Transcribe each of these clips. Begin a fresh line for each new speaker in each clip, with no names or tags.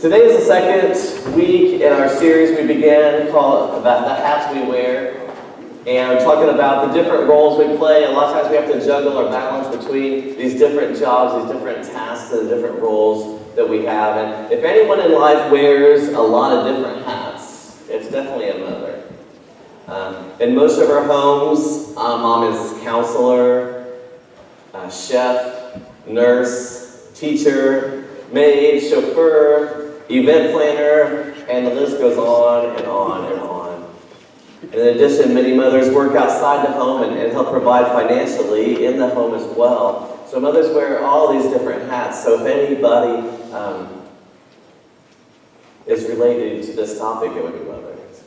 Today is the second week in our series we began called about the hats we wear. And we're talking about the different roles we play. A lot of times we have to juggle or balance between these different jobs, these different tasks, and the different roles that we have. And if anyone in life wears a lot of different hats, it's definitely a mother. In most of our homes, mom is counselor, chef, nurse, teacher, maid, chauffeur, event planner, and the list goes on and on and on. In addition, many mothers work outside the home and help provide financially in the home as well. So mothers wear all these different hats. So if anybody is related to this topic, it would be mothers.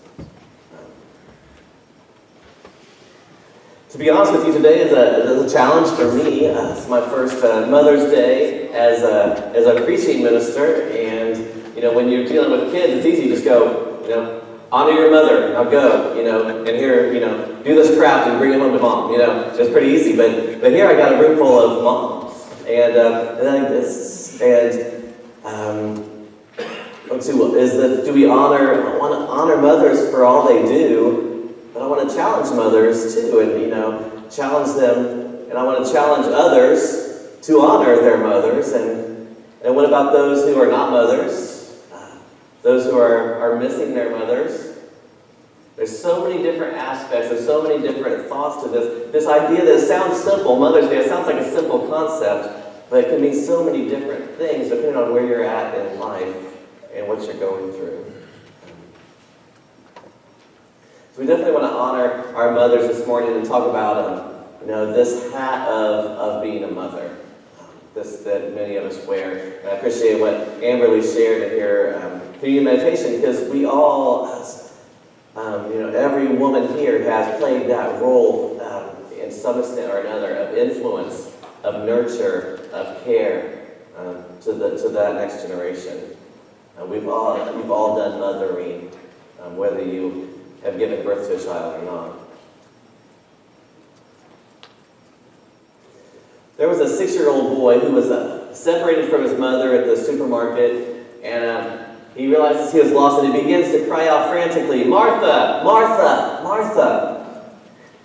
To be honest with you, today is a challenge for me. It's my first Mother's Day as a preaching minister, and when you're dealing with kids, it's easy to just go, honor your mother, now go, and here, do this craft and bring it home to mom, it's pretty easy. But here I got a room full of moms, I want to honor mothers for all they do, but I want to challenge mothers too, and challenge them, and I want to challenge others to honor their mothers. And what about those who are not mothers? Those who are missing their mothers? There's so many different aspects, there's so many different thoughts to this idea that sounds simple, Mother's Day, it sounds like a simple concept, but it can mean so many different things depending on where you're at in life and what you're going through. So we definitely want to honor our mothers this morning and talk about this hat of being a mother. That many of us wear. And I appreciate what Amberly shared in her communion meditation, because we all, every woman here has played that role in some extent or another of influence, of nurture, of care to that next generation. You've all done mothering, whether you have given birth to a child or not. There was a 6-year-old boy who was separated from his mother at the supermarket, and he realizes he was lost, and he begins to cry out frantically, "Martha, Martha, Martha!"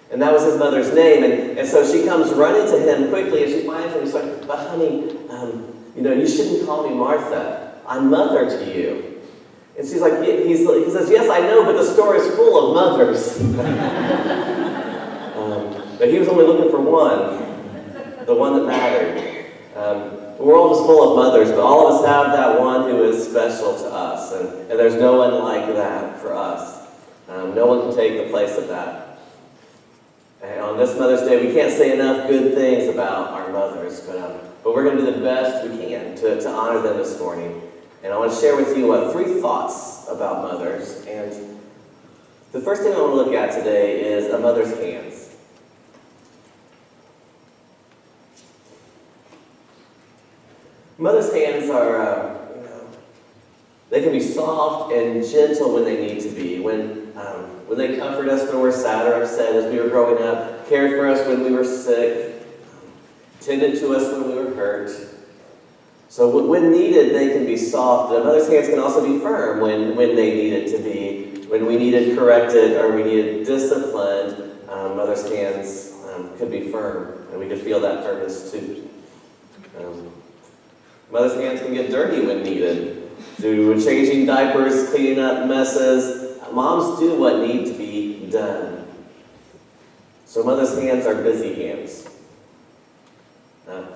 And that was his mother's name, and so she comes running to him quickly, and she finds him. She's like, "But honey, you shouldn't call me Martha. I'm mother to you." And she's like, he says, "Yes, I know, but the store is full of mothers." But he was only looking for one. The one that mattered. The world is full of mothers, but all of us have that one who is special to us, and there's no one like that for us. No one can take the place of that. And on this Mother's Day, we can't say enough good things about our mothers, but we're going to do the best we can to honor them this morning. And I want to share with you 3 thoughts about mothers. And the first thing I want to look at today is a mother's hands. Mother's hands are, they can be soft and gentle when they need to be. When they comfort us when we're sad or upset as we were growing up, cared for us when we were sick, tended to us when we were hurt. So when needed, they can be soft. And a mother's hands can also be firm when they needed to be. When we needed corrected or we needed disciplined, mother's hands could be firm, and we could feel that firmness too. Mother's hands can get dirty when needed. Through changing diapers, cleaning up messes, moms do what needs to be done. So mother's hands are busy hands.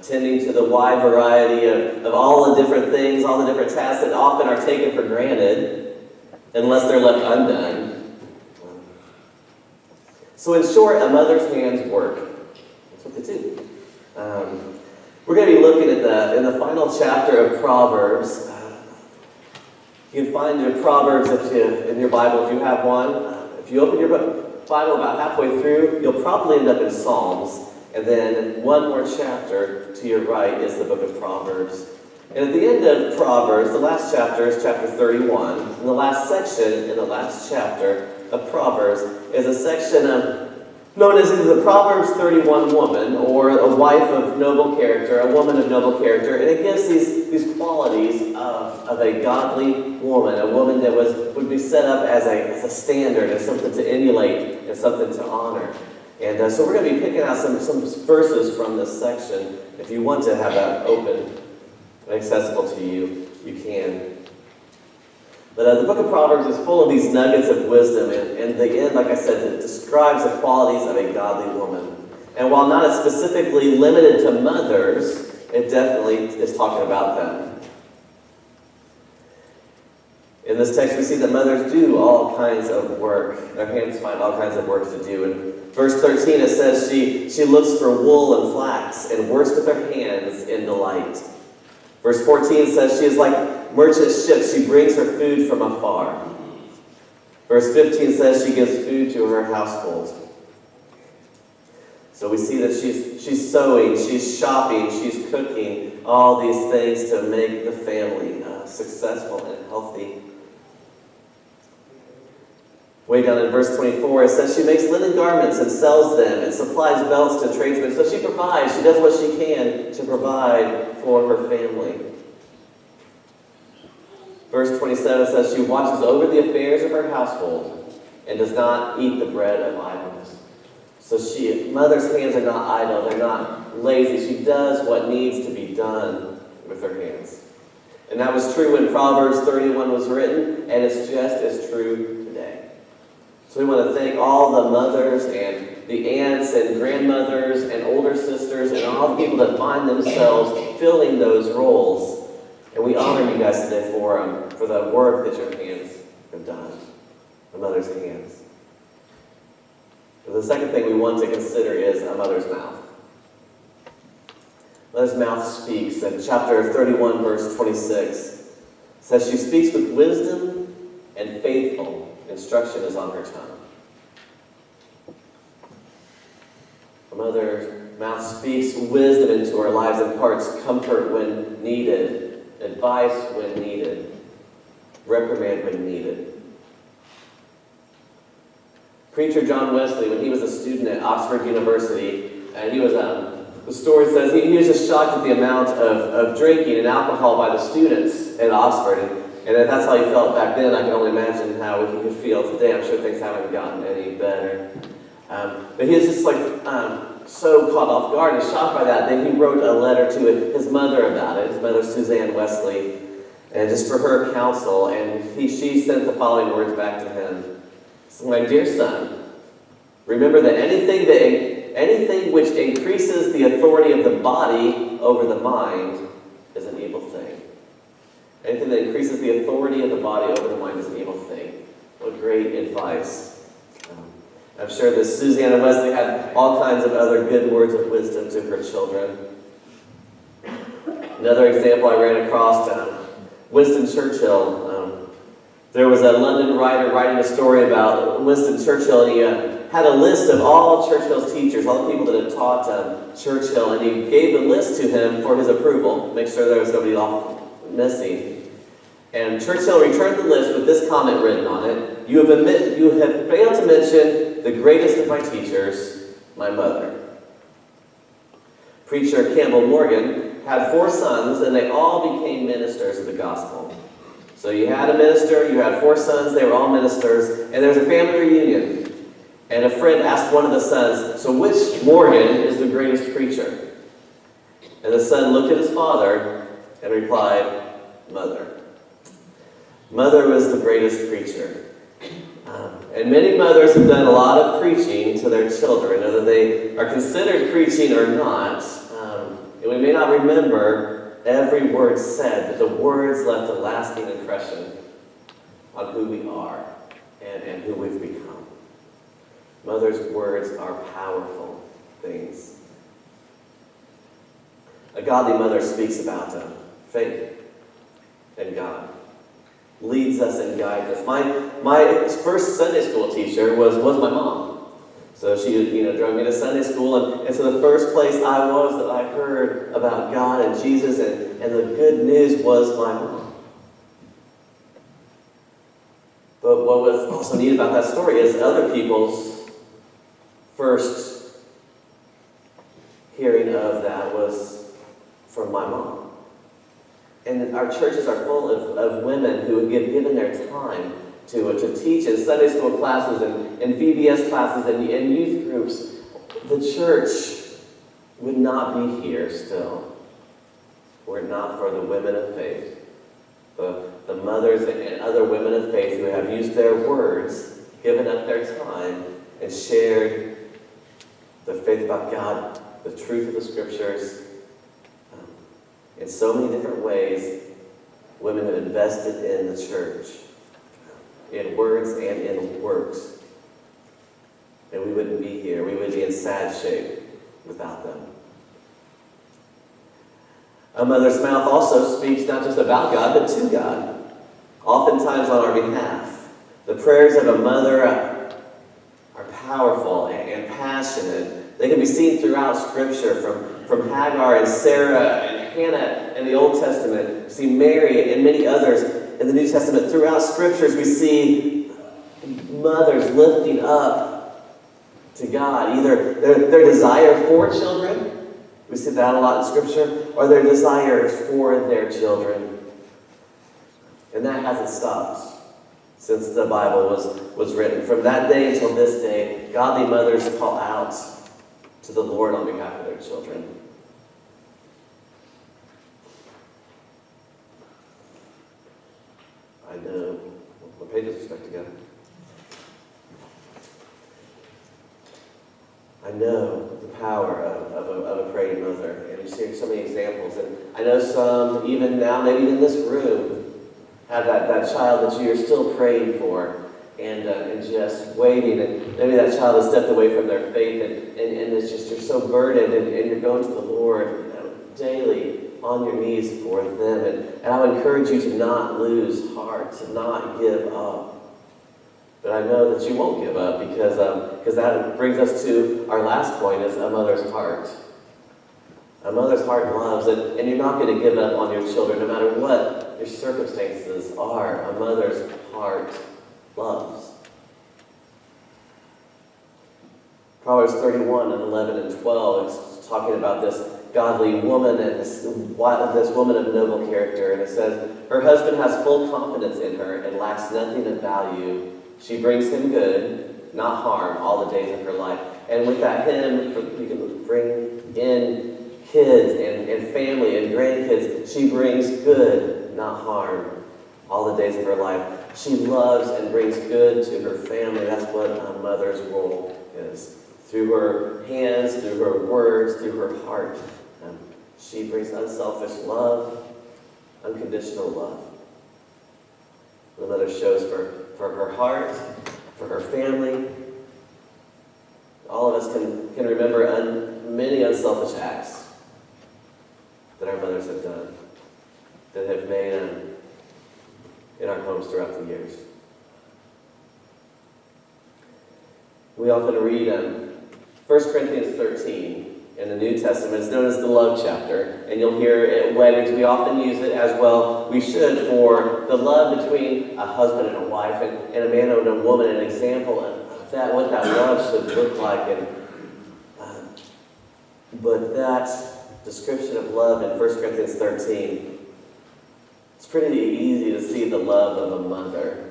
Tending to the wide variety of all the different things, all the different tasks that often are taken for granted, unless they're left undone. So in short, a mother's hands work. That's what they do. We're going to be looking at in the final chapter of Proverbs. You can find your Proverbs in your Bible if you have one. If you open your Bible about halfway through, you'll probably end up in Psalms. And then one more chapter to your right is the book of Proverbs. And at the end of Proverbs, the last chapter is chapter 31. And the last section in the last chapter of Proverbs is a section known as either the Proverbs 31 woman or a wife of noble character, a woman of noble character, and it gives these qualities of a godly woman, a woman that would be set up as a standard, as something to emulate, and something to honor. And so we're going to be picking out some verses from this section. If you want to have that open and accessible to you, you can. But the book of Proverbs is full of these nuggets of wisdom, and the end, like I said, it describes the qualities of a godly woman. And while not specifically limited to mothers, it definitely is talking about them. In this text, we see that mothers do all kinds of work. Their hands find all kinds of work to do. In verse 13, it says she looks for wool and flax and works with her hands in delight. Verse 14 says she is like merchant ships. She brings her food from afar. Verse 15 says she gives food to her household. So we see that she's sewing, she's shopping, she's cooking, all these things to make the family successful and healthy. Way down in verse 24, it says she makes linen garments and sells them and supplies belts to tradesmen. So she provides, she does what she can to provide for her family. Verse 27 says she watches over the affairs of her household and does not eat the bread of idleness. So mother's hands are not idle, they're not lazy. She does what needs to be done with her hands. And that was true when Proverbs 31 was written, and it's just as true today. So we want to thank all the mothers and the aunts and grandmothers and older sisters and all the people that find themselves filling those roles. And we honor you guys today for the work that your hands have done, the mother's hands. But the second thing we want to consider is a mother's mouth. Mother's mouth speaks. In chapter 31, verse 26, says she speaks with wisdom and faithful instruction is on her tongue. A mother's mouth speaks wisdom into our lives, imparts comfort when needed, advice when needed, reprimand when needed. Preacher John Wesley, when he was a student at Oxford University, and he was, the story says, he was just shocked at the amount of drinking and alcohol by the students at Oxford. And if that's how he felt back then, I can only imagine how he could feel today. I'm sure things haven't gotten any better. But he was just so caught off guard and shocked by that. Then he wrote a letter to his mother about it, his mother Suzanne Wesley, and just for her counsel. And she sent the following words back to him. My dear son, remember that anything which increases the authority of the body over the mind is an evil thing. Anything that increases the authority of the body over the mind is an evil thing. What great advice. I'm sure that Susanna Wesley had all kinds of other good words of wisdom to her children. Another example I ran across, Winston Churchill. There was a London writer writing a story about Winston Churchill, and he had a list of all Churchill's teachers, all the people that had taught Churchill, and he gave the list to him for his approval, make sure there was nobody off missing. And Churchill returned the list with this comment written on it: you have failed to mention the greatest of my teachers, my mother. Preacher Campbell Morgan had 4 sons, and they all became ministers of the gospel. So you had a minister, you had 4 sons, they were all ministers, and there was a family reunion. And a friend asked one of the sons, so which Morgan is the greatest preacher? And the son looked at his father and replied, Mother. Mother was the greatest preacher. And many mothers have done a lot of preaching to their children, whether they are considered preaching or not. And we may not remember every word said, but the words left a lasting impression on who we are and who we've become. Mother's words are powerful things. A godly mother speaks about faith and God, leads us and guides us. My first Sunday school teacher was my mom. So she drove me to Sunday school, and so the first place I was that I heard about God and Jesus and the good news was my mom. But what was also neat about that story is other people's first hearing of that was from my mom. And our churches are full of women who have given their time to teach in Sunday school classes and VBS classes and youth groups. The church would not be here still were it not for the women of faith, the mothers and other women of faith who have used their words, given up their time, and shared the faith about God, the truth of the Scriptures. In so many different ways, women have invested in the church, in words and in works. And we wouldn't be here. We would be in sad shape without them. A mother's mouth also speaks not just about God, but to God, oftentimes on our behalf. The prayers of a mother are powerful and passionate. They can be seen throughout Scripture, from Hagar and Sarah and Hannah in the Old Testament. We see Mary and many others in the New Testament. Throughout Scriptures, we see mothers lifting up to God, either their desire for children, we see that a lot in Scripture, or their desires for their children. And that hasn't stopped since the Bible was written. From that day until this day, godly mothers call out to the Lord on behalf of their children. I know. What pages are stuck together? I know the power of a praying mother. And you see so many examples. And I know some, even now, maybe in this room, have that child that you're still praying for and just waiting. And maybe that child has stepped away from their faith and it's just, you're so burdened and you're going to the Lord daily on your knees for them. And I would encourage you to not lose heart, to not give up. But I know that you won't give up because that brings us to our last point, is a mother's heart. A mother's heart loves, and you're not going to give up on your children no matter what your circumstances are. A mother's heart loves. Proverbs 31 and 11 and 12 is talking about this godly woman and this woman of noble character. And it says, her husband has full confidence in her and lacks nothing of value. She brings him good, not harm, all the days of her life. And with that hymn, you can bring in kids and family and grandkids. She brings good, not harm, all the days of her life. She loves and brings good to her family. That's what a mother's role is. Through her hands, through her words, through her heart. She brings unselfish love, unconditional love. The mother shows for her heart, for her family. All of us can remember many unselfish acts that our mothers have done, that have made in our homes throughout the years. We often read 1 Corinthians 13 in the New Testament. It's known as the love chapter, and you'll hear it at weddings. We often use it as well. We should, for the love between a husband and a wife, and a man and a woman, an example of that, what that love should look like. But that description of love in 1 Corinthians 13, it's pretty easy to see the love of a mother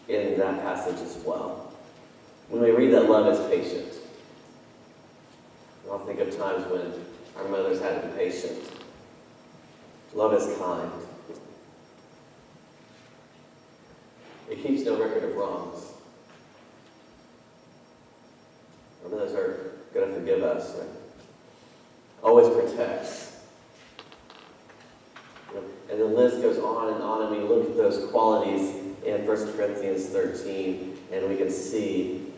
in that passage as well. When we read that love is patient. I'll think of times when our mothers had to be patient. Love is kind. It keeps no record of wrongs. Our mothers are going to forgive us. Right? Always protects. And the list goes on, and we look at those qualities in 1 Corinthians 13, and we can see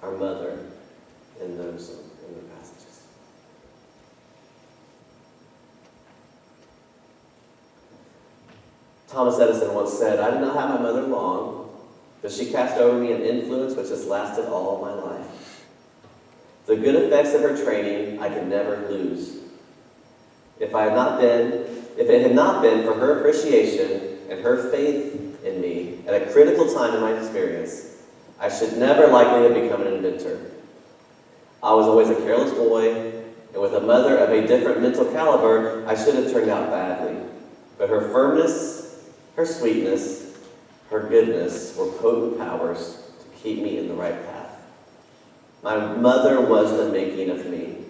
our mother in the passages. Thomas Edison once said, "I did not have my mother long, but she cast over me an influence which has lasted all my life. The good effects of her training I could never lose. If it had not been for her appreciation and her faith in me at a critical time in my experience, I should never likely have become an inventor. I was always a careless boy, and with a mother of a different mental caliber, I should have turned out badly. But her firmness, her sweetness, her goodness were potent powers to keep me in the right path. My mother was the making of me.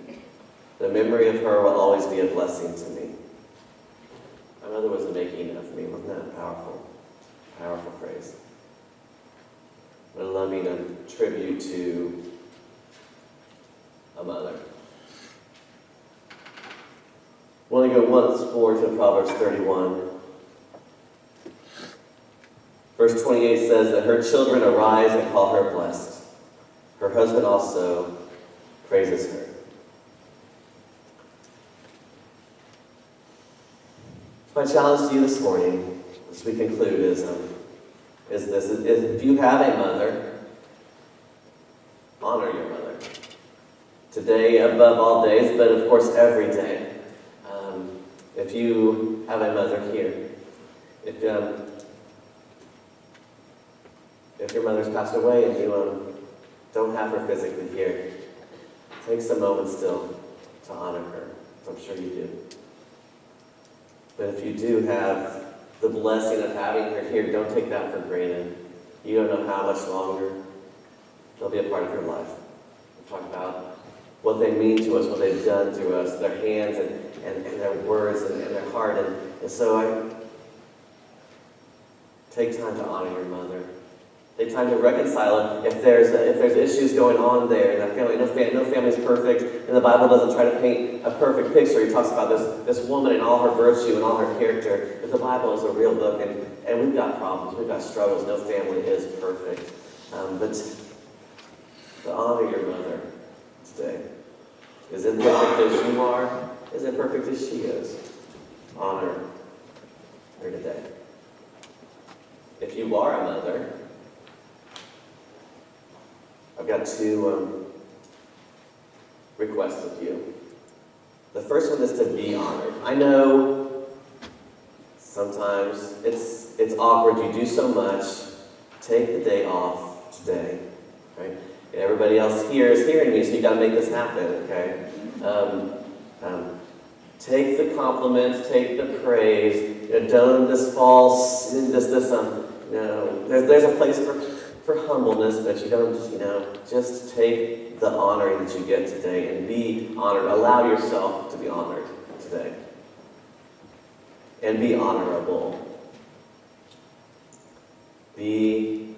The memory of her will always be a blessing to me. My mother was the making of me. Wasn't that a powerful phrase? What a loving tribute to a mother. We'll only go once more to Proverbs 31. Verse 28 says that her children arise and call her blessed. Her husband also praises her. My challenge to you this morning, as we conclude, is this. If you have a mother, honor your mother. Today, above all days, but of course every day. If you have a mother here, if your mother's passed away and you don't have her physically here, take some moments still to honor her. I'm sure you do. But if you do have the blessing of having her here, don't take that for granted. You don't know how much longer they'll be a part of your life. We'll talk about what they mean to us, what they've done to us, their hands and their words and their heart. And so I take time to honor your mother. Take time to reconcile it. If there's issues going on there, and no family's perfect, and the Bible doesn't try to paint a perfect picture. He talks about this woman and all her virtue and all her character. But the Bible is a real book, and we've got problems, we've got struggles. No family is perfect. But to honor your mother today, as imperfect as you are, as imperfect as she is, honor her today. If you are a mother, I've got two requests of you. The first one is to be honored. I know sometimes it's awkward. You do so much. Take the day off today, right? And everybody else here is hearing me, so you got to make this happen, okay? Take the compliments, take the praise. Don't this false, there's a place for humbleness, but you don't just take the honor that you get today and be honored. Allow yourself to be honored today. And be honorable. Be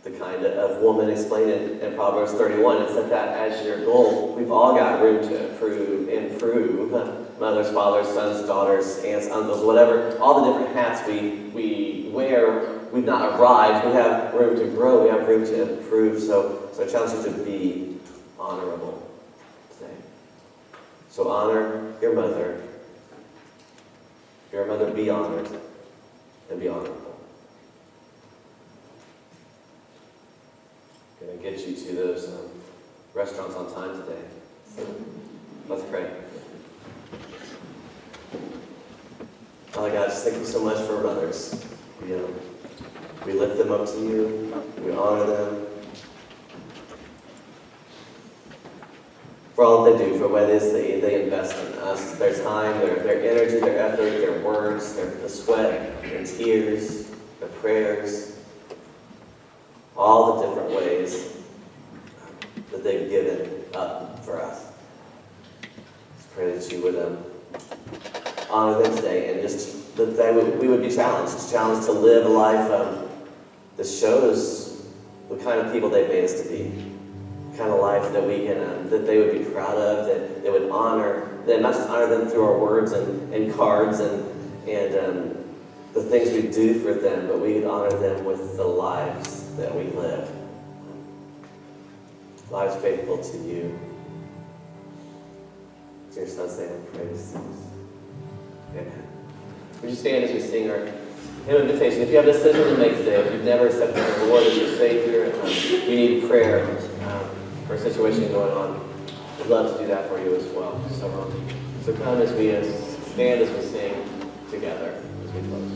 the kind of woman explained in Proverbs 31 and set that as your goal. We've all got room to improve. Mothers, fathers, sons, daughters, aunts, uncles, whatever, all the different hats we wear. We've not arrived. We have room to grow. We have room to improve. So I challenge you to be honorable today. So honor your mother. If you're a mother, be honored and be honorable. I'm going to get you to those restaurants on time today. So let's pray. Father God, just thank you so much for mothers. We lift them up to you. We honor them for all that they do, for what it is they invest in us. Their time, their energy, their effort, their words, the sweat, their tears, their prayers, all the different ways that they've given up for us. Just pray that you would honor them today, and just that we would be challenged to live a life that shows the kind of people they've made us to be, the kind of life that we can, that they would be proud of, that they would honor, that not just honor them through our words and cards and the things we do for them, but we would honor them with the lives that we live. Lives faithful to you. In your Son's name we pray these things. Amen. Would you stand as we sing our hymn invitation? If you have a decision to make today, if you've never accepted the Lord as your Savior, you need prayer for a situation going on, we'd love to do that for you as well. So come as we stand as we sing together as we close.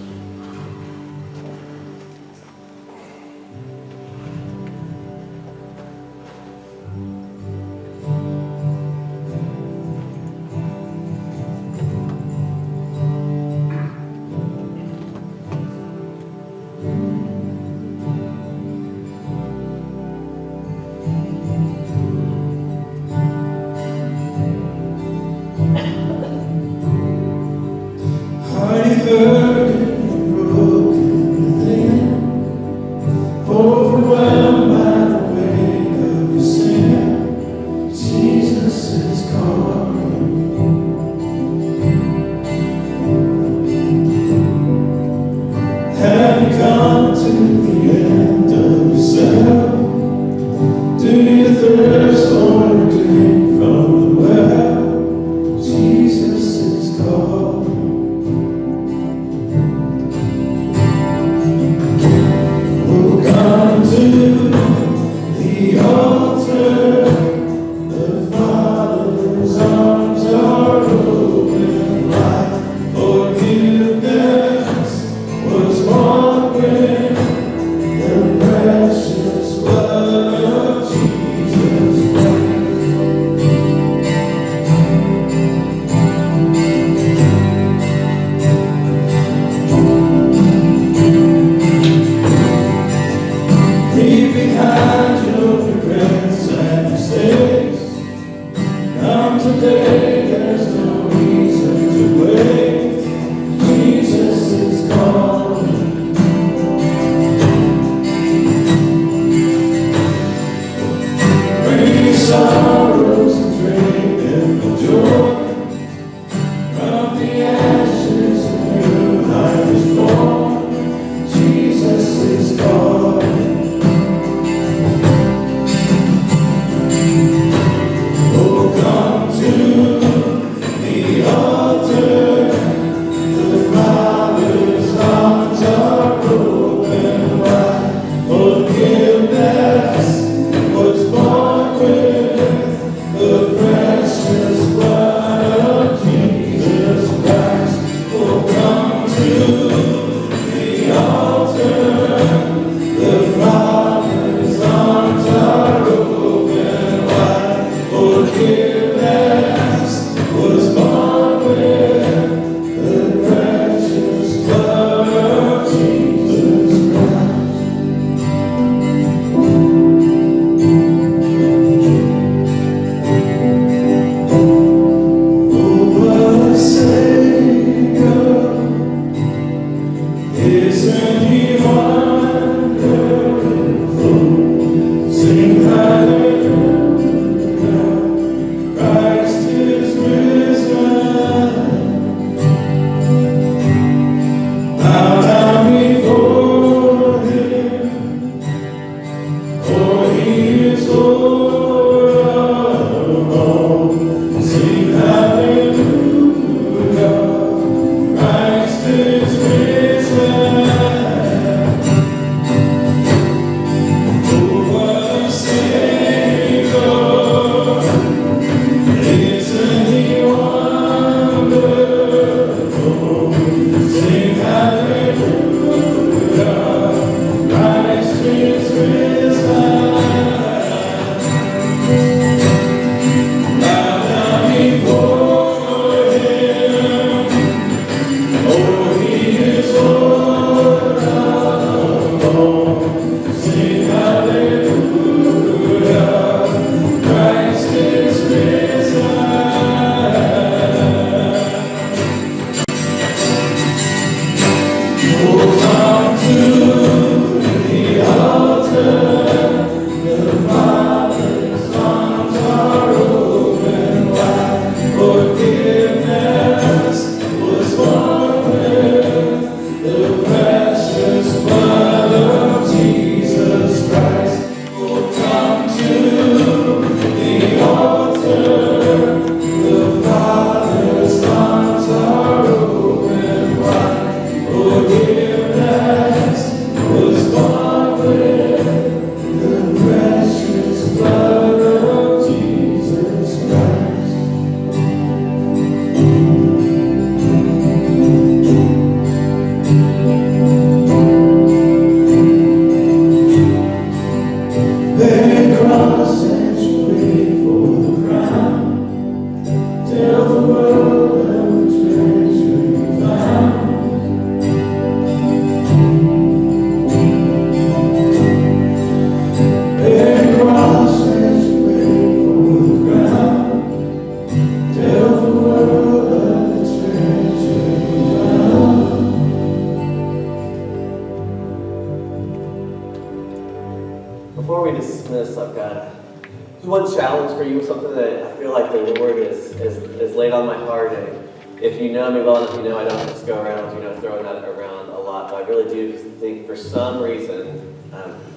Before we dismiss, I've got one challenge for you, something that I feel like the Lord is laid on my heart. And if you know me well enough, you know I don't just go around, throwing that around a lot. But I really do think for some reason,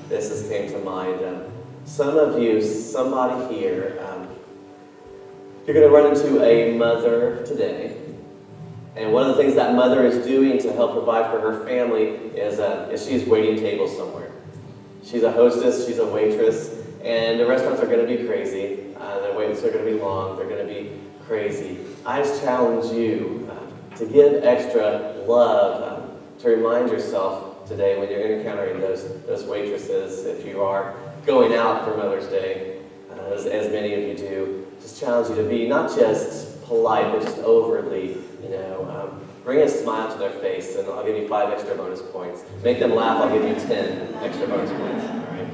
this has came to mind. Some of you, somebody here, you're going to run into a mother today. And one of the things that mother is doing to help provide for her family is she's waiting tables somewhere. She's a hostess, she's a waitress, and the restaurants are going to be crazy. The waits are going to be long, they're going to be crazy. I just challenge you to give extra love, to remind yourself today when you're encountering those waitresses, if you are going out for Mother's Day, as many of you do, just challenge you to be not just polite, but just overly, bring a smile to their face, and I'll give you 5 extra bonus points. Make them laugh, I'll give you 10 extra bonus points. All right?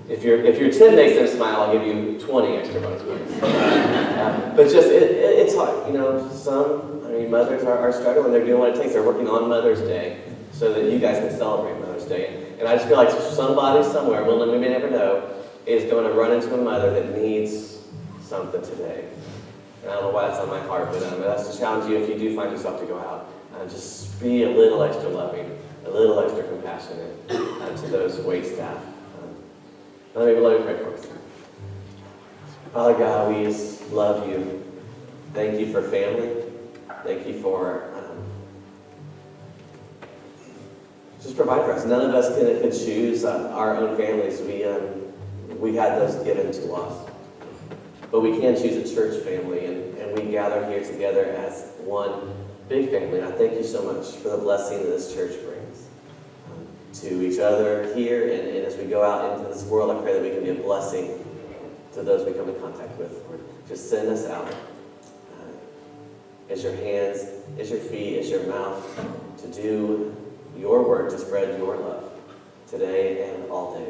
If your 10 makes them smile, I'll give you 20 extra bonus points. But just, it's hard. Mothers are struggling. They're doing what it takes. They're working on Mother's Day so that you guys can celebrate Mother's Day. And I just feel like somebody somewhere, we may never know, is going to run into a mother that needs something today. And I don't know why that's on my heart, but that's to challenge you if you do find yourself to go out. Just be a little extra loving, a little extra compassionate to those wait staff. Let me pray for us. Father God, we just love you. Thank you for family. Thank you for just provide for us. None of us can choose our own families. We had those given to us. But we can choose a church family, and we gather here together as one big family. And I thank you so much for the blessing that this church brings to each other here, and as we go out into this world, I pray that we can be a blessing to those we come in contact with. Lord, just send us out as your hands, as your feet, as your mouth to do your work, to spread your love today and all day.